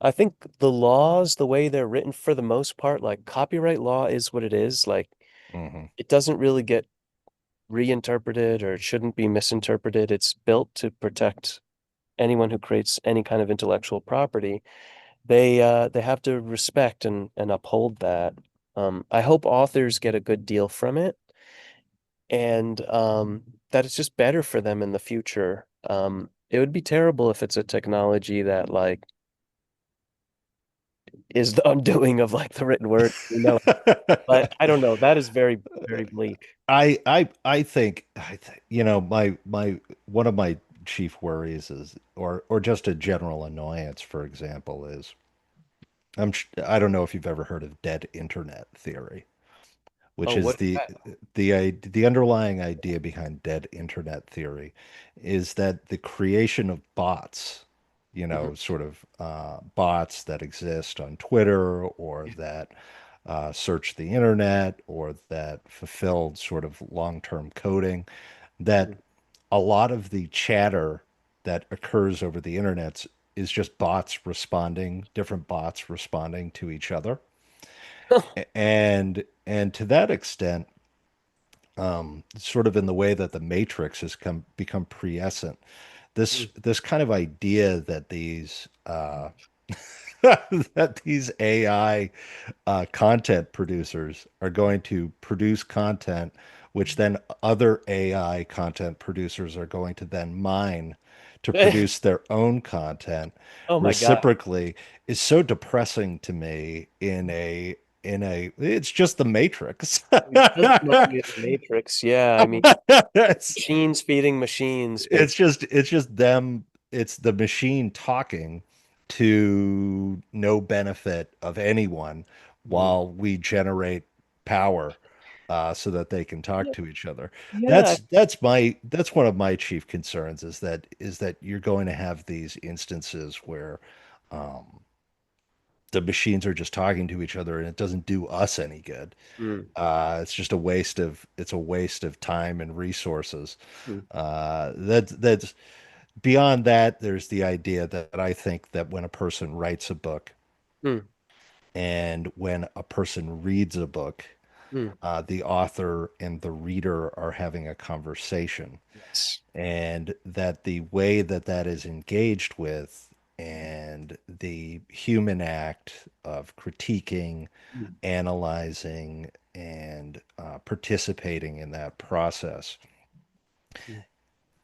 I think the laws, the way they're written for the most part, like copyright law is what it is. Like Mhm. it doesn't really get reinterpreted or it shouldn't be misinterpreted. It's built to protect anyone who creates any kind of intellectual property. They have to respect and uphold that. I hope authors get a good deal from it and that it's just better for them in the future. It would be terrible if it's a technology that like is the undoing of like the written word, you know. But I don't know. That is very, very bleak. I think my one of my chief worries is or just a general annoyance, for example, is I don't know if you've ever heard of dead internet theory, which Oh, is what is that? the underlying idea behind dead internet theory is that the creation of bots, Mhm. sort of bots that exist on Twitter or that search the internet or that fulfill sort of long-term coding, that a lot of the chatter that occurs over the internet is just different bots responding to each other. And to that extent, sort of in the way that the Matrix has become prescient, this kind of idea that these that these AI content producers are going to produce content, which then other AI content producers are going to then mine to produce their own content Oh my God. reciprocally is so depressing to me it's just the Matrix. It does remind me of the Matrix. Yeah, I mean, it's machines feeding machines, it's basically. just it's just them it's the machine talking to no benefit of anyone Mm. while we generate power so that they can talk Yeah, to each other. yeah. That's one of my chief concerns is that you're going to have these instances where um, the machines are just talking to each other and it doesn't do us any good. Mm, It's just a waste of time and resources. mm, That's beyond that. There's the idea that I think that when a person writes a book mm, and when a person reads a book, mm. the author and the reader are having a conversation, Yes. and that the way that that is engaged with and the human act of critiquing, Mm, analyzing, and participating in that process mm,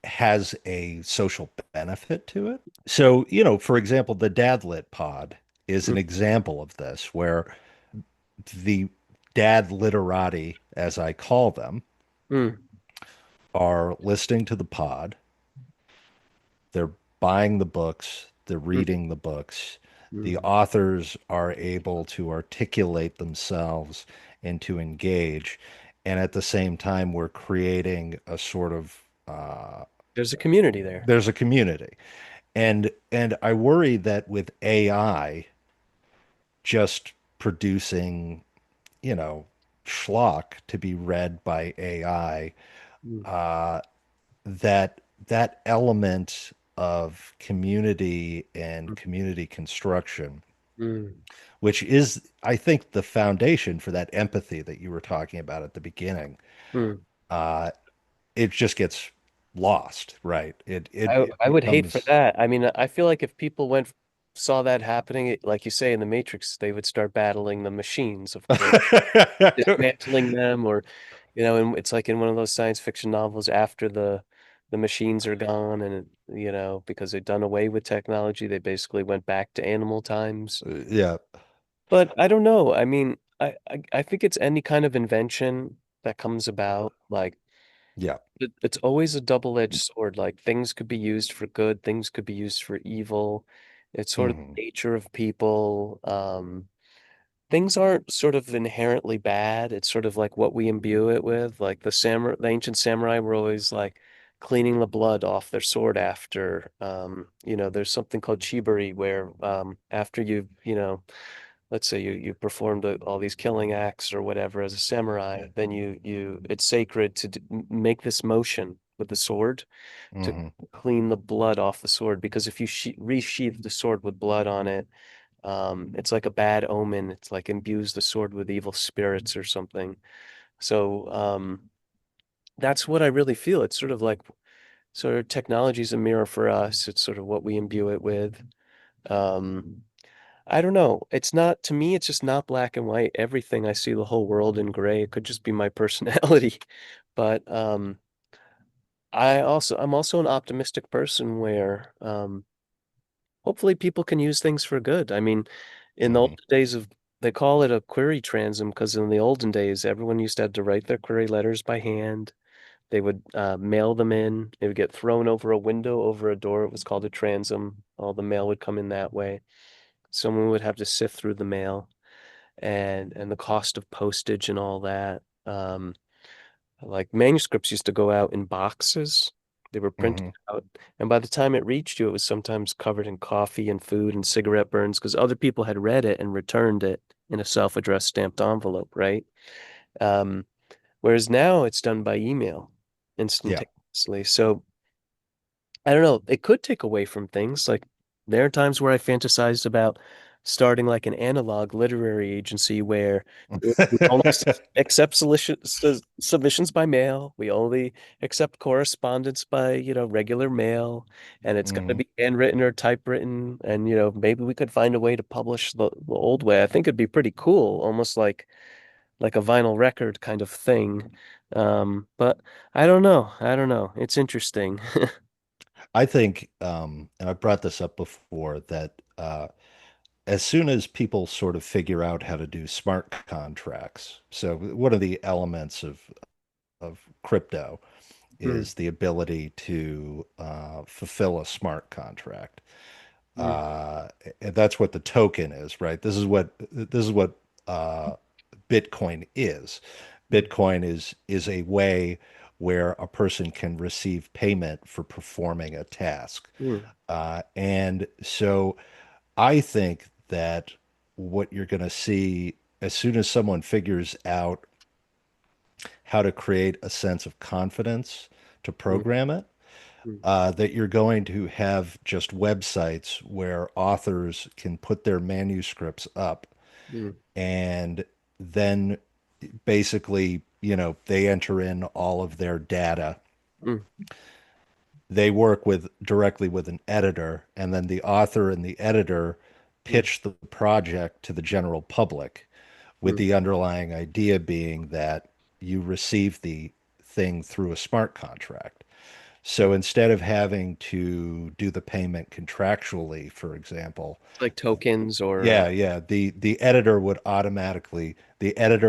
has a social benefit to it. So, for example, the Dadlit pod is an mm, example of this, where the dad literati, as I call them, mm, are listening to the pod. They're buying the books, they're mm, reading the books. The mm. authors are able to articulate themselves and to engage. And at the same time, we're creating a sort of There's a community there. there's a community. And I worry that with AI just producing, you know, schlock to be read by AI, Mm, that element of community and mm, community construction, mm, which is, I think, the foundation for that empathy that you were talking about at the beginning, mm. uh, it just gets lost, right? It I would hate for becomes that. I mean, I feel like if people saw that happening, like you say in the Matrix, they would start battling the machines, of course, dismantling them, or and it's like in one of those science fiction novels after the machines are gone, and because they've done away with technology, they basically went back to animal times. yeah, But I don't know. I mean, I think it's any kind of invention that comes about, like yeah. it's always a double-edged sword. Like things could be used for good, things could be used for evil. It's sort of Mhm. the nature of people. Things aren't sort of inherently bad. It's sort of like what we imbue it with. Like the ancient samurai were always like cleaning the blood off their sword after. There's something called chibury where after let's say you performed all these killing acts or whatever as a samurai, then it's sacred to make this motion with the sword to Hmm. clean the blood off the sword because if you resheath the sword with blood on it, it's like a bad omen. It's like imbues the sword with evil spirits or something. So that's what I really feel. It's sort of like sort of technology is a mirror for us. It's sort of what we imbue it with. Um, I don't know. It's not, to me, it's just not black and white. Everything I see the whole world in gray. It could just be my personality. But I'm also an optimistic person where hopefully people can use things for good. I mean, in the Hmm. old days of they call it a query transom because in the olden days everyone used to have to write their query letters by hand. They would mail them in. They would get thrown over a window, over a door. It was called a transom. All the mail would come in that way. Someone would have to sift through the mail and the cost of postage and all that. Like manuscripts used to go out in boxes. They were printed Hmm. out, and by the time it reached you, it was sometimes covered in coffee and food and cigarette burns because other people had read it and returned it in a self-addressed stamped envelope, right? Um, Whereas now it's done by email Yeah. instantaneously. So I don't know. It could take away from things. Like there are times where I fantasized about starting like an analog literary agency where we only accept submissions by mail. We only accept correspondence by, regular mail, and it's got to Hmm. be handwritten or typewritten. And, maybe we could find a way to publish the old way. I think it'd be pretty cool, almost like a vinyl record kind of thing. But I don't know. I don't know. It's interesting. I think, and I've brought this up before, that as soon as people sort of figure out how to do smart contracts, so one of the elements of crypto Mm, is the ability to fulfill a smart contract. mm, Uh, and that's what the token is, right? This is what uh, Bitcoin is. mm, Bitcoin is a way where a person can receive payment for performing a task. mm, And so I think that what you're going to see as soon as someone figures out how to create a sense of confidence to mm, program it, mm, that you're going to have just websites where authors can put their manuscripts up mm, and then basically, they enter in all of their data. mm, They work with directly with an editor, and then the author and the editor mm, pitch the project to the general public with mm, the underlying idea being that you receive the thing through a smart contract. So instead of having to do the payment contractually, for example, like tokens or yeah, the editor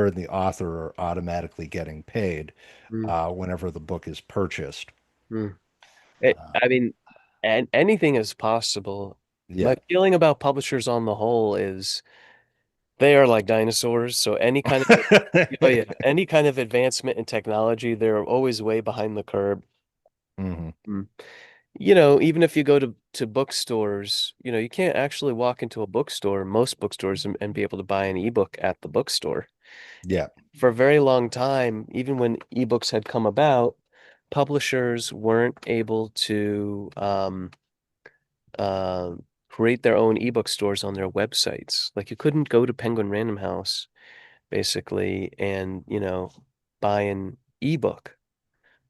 and the author are automatically getting paid mm, whenever the book is purchased. mm. Uh, I mean, and anything is possible. yeah. My feeling about publishers on the whole is they are like dinosaurs. So oh yeah, any kind of advancement in technology, they're always way behind the curve. Hmm. Mm. Even if you go to bookstores, you can't actually walk into a bookstore, most bookstores, and be able to buy an ebook at the bookstore. Yeah. For a very long time, even when ebooks had come about, publishers weren't able to uh, create their own ebook stores on their websites. Like you couldn't go to Penguin Random House basically and, buy an ebook.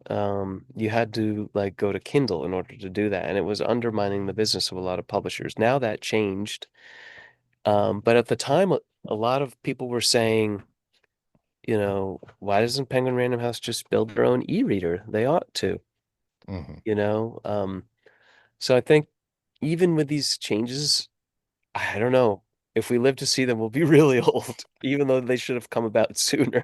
You had to like go to Kindle in order to do that, and it was undermining the business of a lot of publishers. Now that changed. But at the time, a lot of people were saying, why doesn't Penguin Random House just build their own e-reader? They ought to, Hmm. you know? So I think even with these changes, I don't know. If we live to see them, we'll be really old, even though they should have come about sooner.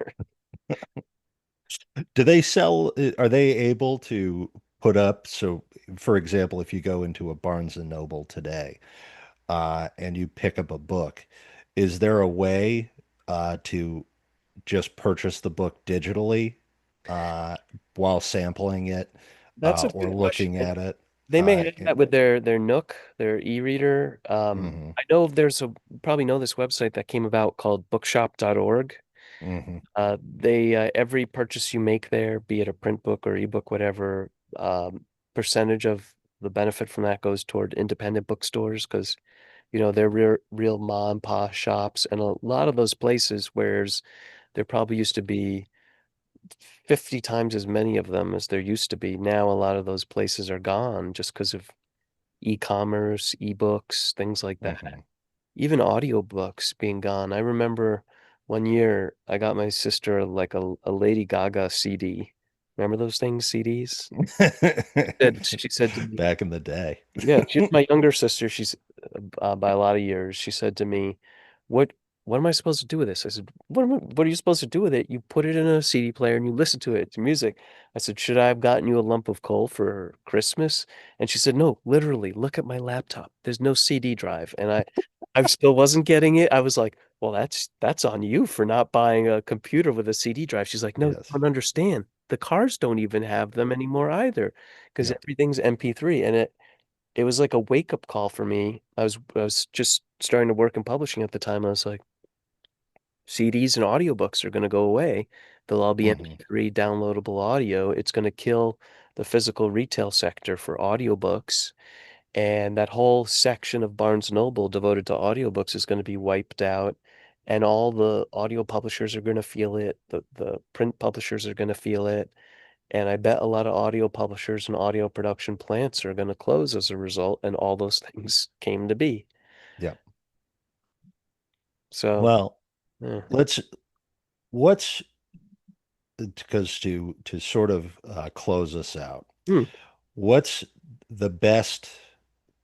Do they sell, are they able to put up, so for example, if you go into a Barnes and Noble today, and you pick up a book, is there a way to just purchase the book digitally uh, while sampling it? That's a or good question. looking at it. They may have It, that with their Nook, their e-reader. hmm I know there's a probably know this website that came about called bookshop.org. hmm They every purchase you make there, be it a print book or ebook, whatever, percentage of the benefit from that goes toward independent bookstores because they're real ma and pa shops, and a lot of those places whereas there probably used to be 50 times as many of them as there used to be. Now a lot of those places are gone just because of e-commerce, ebooks, things like that. hmm Even audiobooks being gone. I remember one year I got my sister like a Lady Gaga CD. Remember those things, CDs? She said to me, Back in the day. yeah, she's my younger sister. She's by a lot of years. She said to me, "What what am I supposed to do with this?" I said, What are you supposed to do with it? You put it in a CD player and you listen to it. It's music." I said, "Should I have gotten you a lump of coal for Christmas?" And she said, "No, literally, look at my laptop. There's no CD drive." And I still wasn't getting it. I was like, "Well, that's on you for not buying a computer with a CD drive." She's like, "No, you Yes. don't understand. The cars don't even have them anymore either." Because Yep. everything's MP3, and it was like a wake up call for me. I was just starting to work in publishing at the time. I was like, CDs and audiobooks are going to go away. They'll all be hmm MP3 downloadable audio. It's going to kill the physical retail sector for audiobooks. And that whole section of Barnes Noble devoted to audiobooks is going to be wiped out. And all the audio publishers are going to feel it. The print publishers are going to feel it. And I bet a lot of audio publishers and audio production plants are going to close as a result, and all those things came to be. Yep. So, Well, yeah. let's what's because to sort of close us out, Hmm. what's the best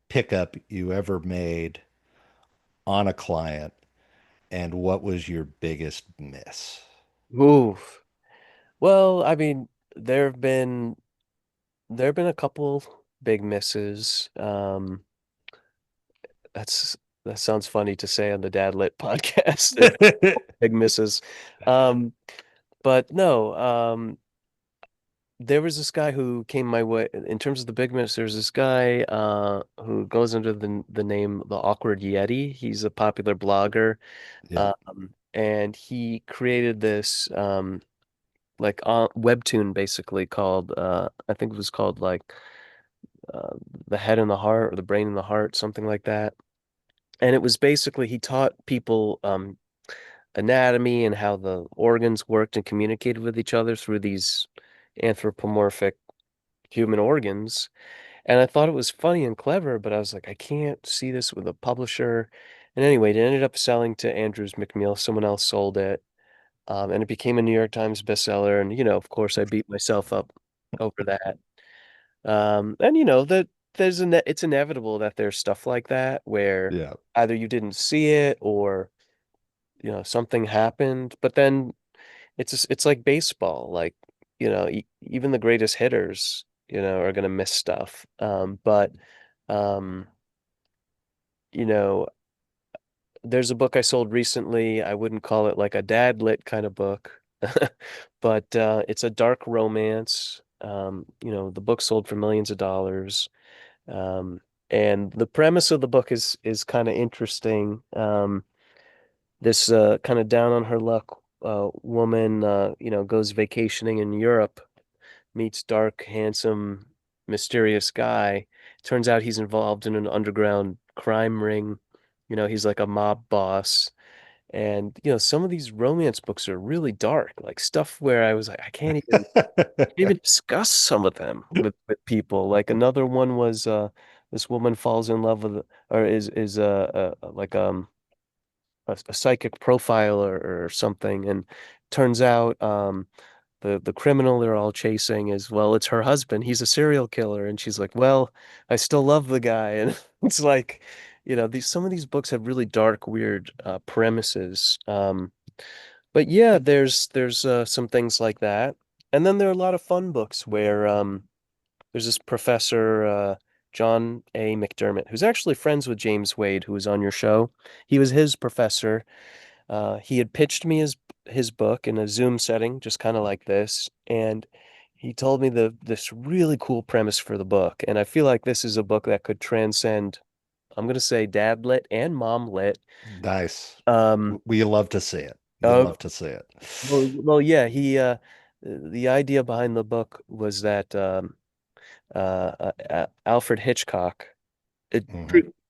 pickup you ever made on a client, and what was your biggest miss? Oof. Well, I mean, there have been there have been a couple big misses. That's that sounds funny to say on the Dad Lit podcast. There have been big misses. Um, but no, there was this guy who came my way in terms of the big miss. There's this guy who goes under the name the Awkward Yeti. He's a popular blogger, Yep. and he created this like webtoon basically called I think it was called like uh, the head and the heart or the brain and the heart, something like that. And it was basically he taught people anatomy and how the organs worked and communicated with each other through these anthropomorphic human organs. And I thought it was funny and clever, but I was like, I can't see this with a publisher. And anyway, it ended up selling to Andrews McMeel. Someone else sold it. And it became a New York Times bestseller. And, of course, I beat myself up over that. And, that it's inevitable that there's stuff like that where Yeah. either you didn't see it or, something happened. But then it's like baseball. Like, even the greatest hitters, are going to miss stuff. But, um, you know, there's a book I sold recently. I wouldn't call it like a dad lit kind of book, but it's a dark romance. The book sold for millions of dollars. Um, and the premise of the book is kind of interesting. This kind of down on her luck woman, goes vacationing in Europe, meets dark, handsome, mysterious guy. Turns out he's involved in an underground crime ring. He's like a mob boss. And some of these romance books are really dark, like stuff where I was like, I can't even discuss some of them with people. Like another one was this woman falls in love with or is like a psychic profiler or something, and turns out the criminal they're all chasing is, well, it's her husband. He's a serial killer, and she's like, well, I still love the guy, and it's like, these some of these books have really dark, weird premises. But yeah, there's some things like that. And then there are a lot of fun books where there's this professor John A. McDermott, who's actually friends with James Wade, who was on your show. He was his professor. He had pitched me his book in a Zoom setting, just kind of like this, and he told me this really cool premise for the book, and I feel like this is a book that could transcend, I'm gonna say dad lit and mom lit. Nice. Um, We love to see it. You uh, love to see it. yeah, the idea behind the book was that Alfred Hitchcock, a Hmm.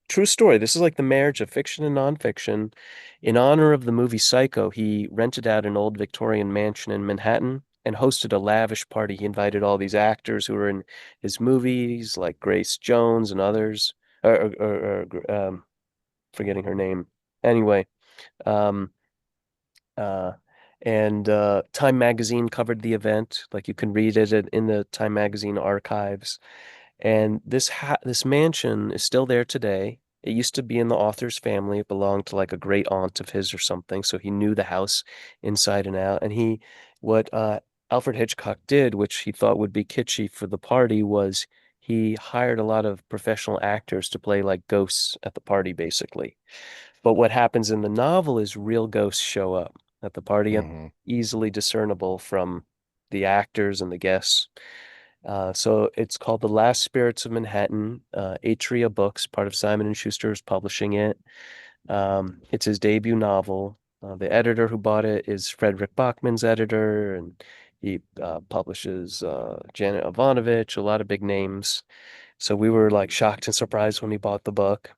true story. This is like the marriage of fiction and nonfiction. In honor of the movie Psycho, he rented out an old Victorian mansion in Manhattan and hosted a lavish party. He invited all these actors who were in his movies, like Grace Jones and others, or forgetting her name. Anyway, um, uh, and Time Magazine covered the event. Like you can read it in the Time Magazine archives. And this mansion is still there today. It used to be in the author's family. It belonged to like a great aunt of his or something, so he knew the house inside and out. And what Alfred Hitchcock did, which he thought would be kitschy for the party, was he hired a lot of professional actors to play like ghosts at the party, basically. But what happens in the novel is real ghosts show up at the party and Hmm. easily discernible from the actors and the guests. So it's called The Last Spirits of Manhattan. Atria Books, part of Simon and Schuster, is publishing it. It's his debut novel. The editor who bought it is Frederick Bachman's editor, and he publishes Janet Ivanovich, a lot of big names. So we were like shocked and surprised when he bought the book.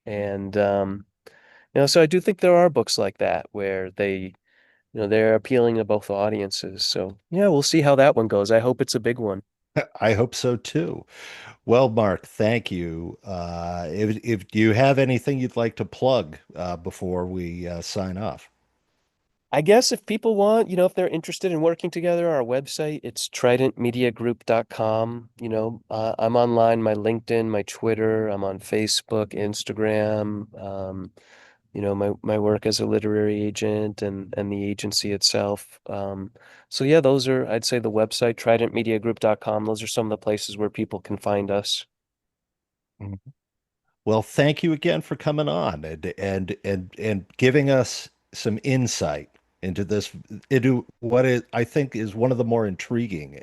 And so I do think there are books like that where they're appealing to both audiences. So yeah, we'll see how that one goes. I hope it's a big one. I hope so too. Well, Mark, thank you. If you have anything you'd like to plug before we sign off. I guess if people want, if they're interested in working together, our website, it's tridentmediagroup.com. I'm online, my LinkedIn, my Twitter, I'm on Facebook, Instagram, my work as a literary agent and the agency itself. So yeah, those are, I'd say the website, tridentmediagroup.com. Those are some of the places where people can find us. Mhm. Well, thank you again for coming on and giving us some insight into what I think is one of the more intriguing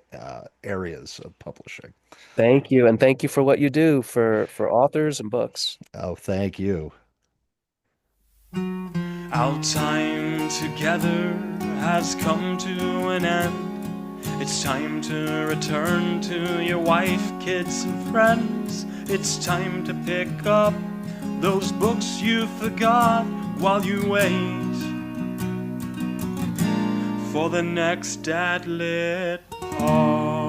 areas of publishing. Thank you. And thank you for what you do for authors and books. Oh, thank you. Our time together has come to an end. It's time to return to your wife, kids, and friends. It's time to pick up those books you forgot while you wait for the next Dad Lit Pod.